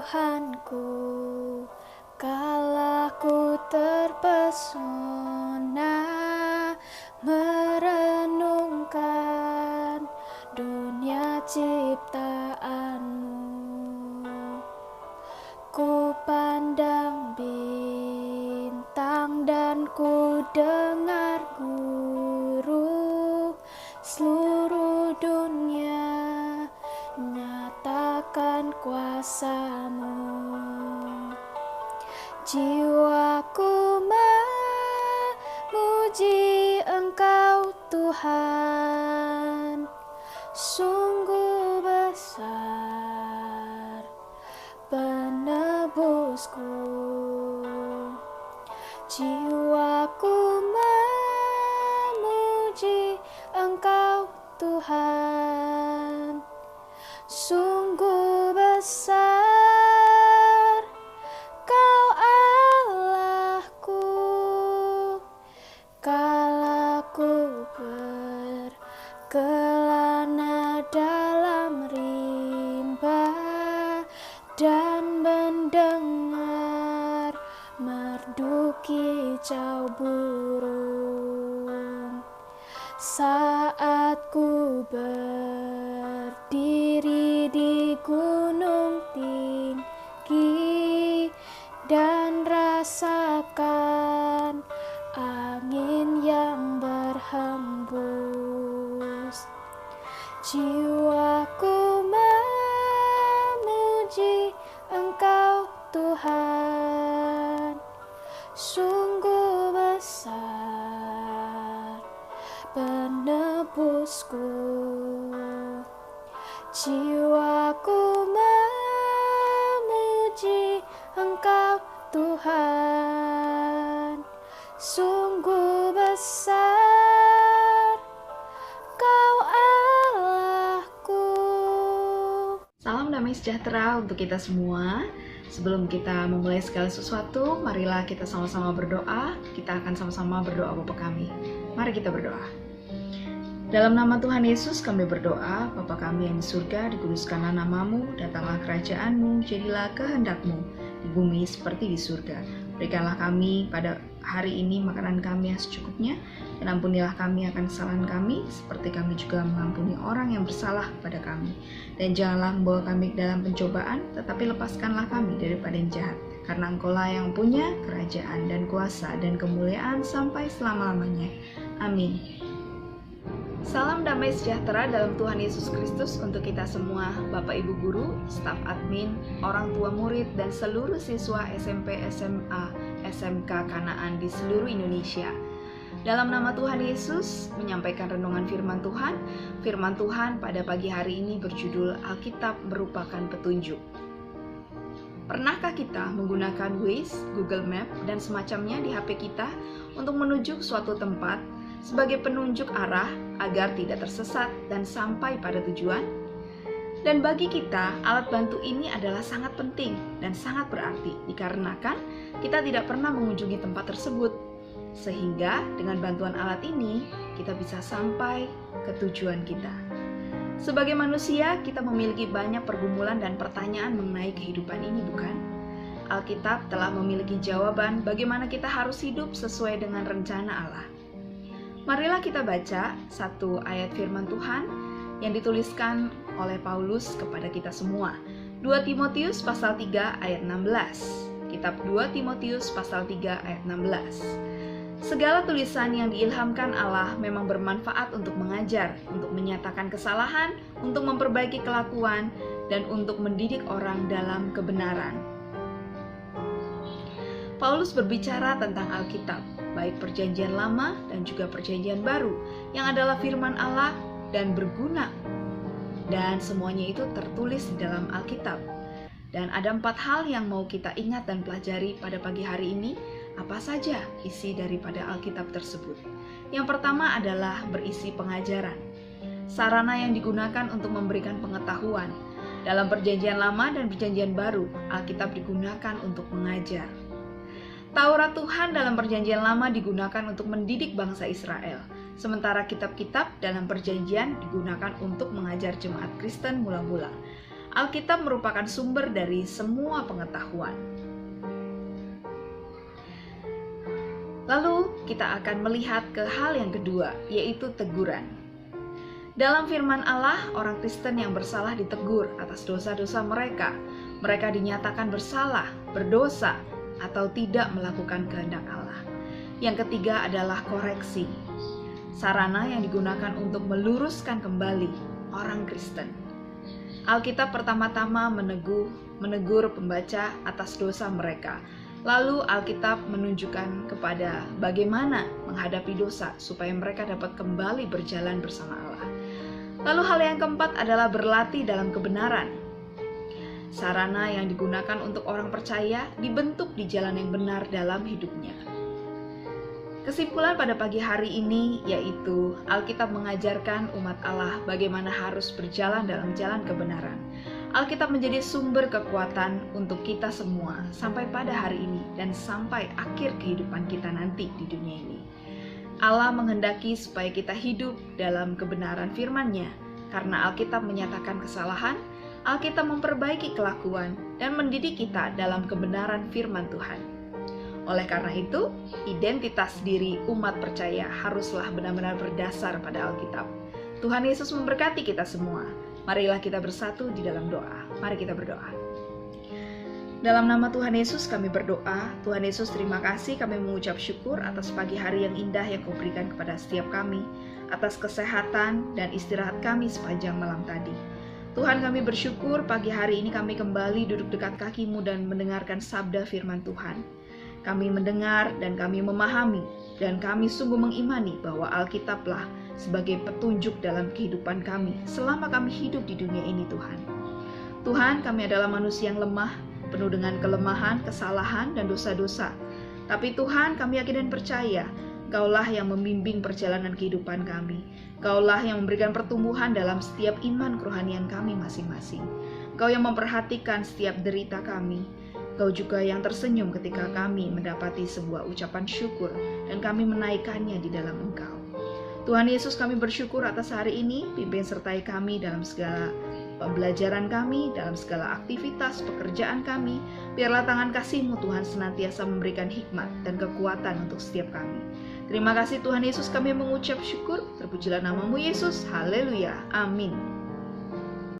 Tuhanku, kala ku terpesona merenungkan dunia ciptaanmu. Ku pandang bintang dan ku dengar guru, seluruh dunia nyatakan kuasa-Mu. Jiwaku memuji Engkau Tuhan, sungguh besar penebusku. Jiwaku memuji Engkau Tuhan, sungguh besar Kau Allahku. Kala ku berkelana dalam rimba dan mendengar merdu kicau burung, saat ku berdiri di gunung tinggi dan rasakan angin yang berhembus, jiwaku memuji Engkau Tuhan, sungguh besar penebusku. Jiwaku memuji Engkau Tuhan, sungguh besar Kau Allahku. Salam damai sejahtera untuk kita semua. Sebelum kita memulai segala sesuatu, marilah kita sama-sama berdoa. Kita akan sama-sama berdoa Bapa kami. Mari kita berdoa. Dalam nama Tuhan Yesus kami berdoa, Bapa kami yang di surga, dikuduskanlah namamu, datanglah kerajaan-Mu, jadilah kehendak-Mu di bumi seperti di surga. Berikanlah kami pada hari ini makanan kami yang secukupnya, dan ampunilah kami akan kesalahan kami, seperti kami juga mengampuni orang yang bersalah kepada kami. Dan janganlah membawa kami ke dalam pencobaan, tetapi lepaskanlah kami daripada yang jahat. Karena Engkau-lah yang punya kerajaan dan kuasa dan kemuliaan sampai selama-lamanya. Amin. Salam damai sejahtera dalam Tuhan Yesus Kristus untuk kita semua, Bapak Ibu Guru, staf admin, orang tua murid, dan seluruh siswa SMP, SMA, SMK Kanaan di seluruh Indonesia. Dalam nama Tuhan Yesus, menyampaikan renungan firman Tuhan. Firman Tuhan pada pagi hari ini berjudul Alkitab merupakan petunjuk. Pernahkah kita menggunakan Waze, Google Map, dan semacamnya di HP kita untuk menuju suatu tempat sebagai penunjuk arah agar tidak tersesat dan sampai pada tujuan? Dan bagi kita, alat bantu ini adalah sangat penting dan sangat berarti dikarenakan kita tidak pernah mengunjungi tempat tersebut. Sehingga dengan bantuan alat ini, kita bisa sampai ke tujuan kita. Sebagai manusia, kita memiliki banyak pergumulan dan pertanyaan mengenai kehidupan ini, bukan? Alkitab telah memiliki jawaban bagaimana kita harus hidup sesuai dengan rencana Allah. Marilah kita baca satu ayat firman Tuhan yang dituliskan oleh Paulus kepada kita semua. 2 Timotius pasal 3 ayat 16. Kitab 2 Timotius pasal 3 ayat 16. Segala tulisan yang diilhamkan Allah memang bermanfaat untuk mengajar, untuk menyatakan kesalahan, untuk memperbaiki kelakuan, dan untuk mendidik orang dalam kebenaran. Paulus berbicara tentang Alkitab, baik perjanjian lama dan juga perjanjian baru, yang adalah firman Allah dan berguna. Dan semuanya itu tertulis di dalam Alkitab. Dan ada 4 hal yang mau kita ingat dan pelajari pada pagi hari ini. Apa saja isi daripada Alkitab tersebut? Yang pertama adalah berisi pengajaran. Sarana yang digunakan untuk memberikan pengetahuan. Dalam perjanjian lama dan perjanjian baru, Alkitab digunakan untuk mengajar. Taurat Tuhan dalam perjanjian lama digunakan untuk mendidik bangsa Israel. Sementara kitab-kitab dalam perjanjian digunakan untuk mengajar jemaat Kristen mula-mula. Alkitab merupakan sumber dari semua pengetahuan. Lalu kita akan melihat ke hal yang kedua, yaitu teguran. Dalam firman Allah, orang Kristen yang bersalah ditegur atas dosa-dosa mereka. Mereka dinyatakan bersalah, berdosa, atau tidak melakukan kehendak Allah. Yang ketiga adalah koreksi. Sarana yang digunakan untuk meluruskan kembali orang Kristen. Alkitab pertama-tama menegur pembaca atas dosa mereka. Lalu Alkitab menunjukkan kepada bagaimana menghadapi dosa supaya mereka dapat kembali berjalan bersama Allah. Lalu hal yang keempat adalah berlatih dalam kebenaran. Sarana yang digunakan untuk orang percaya dibentuk di jalan yang benar dalam hidupnya. Kesimpulan pada pagi hari ini yaitu Alkitab mengajarkan umat Allah bagaimana harus berjalan dalam jalan kebenaran. Alkitab menjadi sumber kekuatan untuk kita semua sampai pada hari ini dan sampai akhir kehidupan kita nanti di dunia ini. Allah menghendaki supaya kita hidup dalam kebenaran firman-Nya. Karena Alkitab menyatakan kesalahan, Alkitab memperbaiki kelakuan dan mendidik kita dalam kebenaran firman Tuhan. Oleh karena itu, identitas diri umat percaya haruslah benar-benar berdasar pada Alkitab. Tuhan Yesus memberkati kita semua. Marilah kita bersatu di dalam doa. Mari kita berdoa. Dalam nama Tuhan Yesus kami berdoa. Tuhan Yesus, terima kasih, kami mengucap syukur atas pagi hari yang indah yang Kau berikan kepada setiap kami, atas kesehatan dan istirahat kami sepanjang malam tadi. Tuhan, kami bersyukur pagi hari ini kami kembali duduk dekat kaki-Mu dan mendengarkan sabda firman Tuhan. Kami mendengar dan kami memahami, dan kami sungguh mengimani bahwa Alkitablah sebagai petunjuk dalam kehidupan kami selama kami hidup di dunia ini, Tuhan. Tuhan, kami adalah manusia yang lemah, penuh dengan kelemahan, kesalahan, dan dosa-dosa. Tapi Tuhan, kami yakin dan percaya, Kaulah yang membimbing perjalanan kehidupan kami. Kaulah yang memberikan pertumbuhan dalam setiap iman kerohanian kami masing-masing. Kau yang memperhatikan setiap derita kami. Kau juga yang tersenyum ketika kami mendapati sebuah ucapan syukur dan kami menaikkannya di dalam Engkau. Tuhan Yesus, kami bersyukur atas hari ini, pimpin sertai kami dalam segala pembelajaran kami, dalam segala aktivitas pekerjaan kami. Biarlah tangan kasih-Mu Tuhan senantiasa memberikan hikmat dan kekuatan untuk setiap kami. Terima kasih Tuhan Yesus, kami mengucap syukur. Terpujilah nama-Mu Yesus. Haleluya. Amin.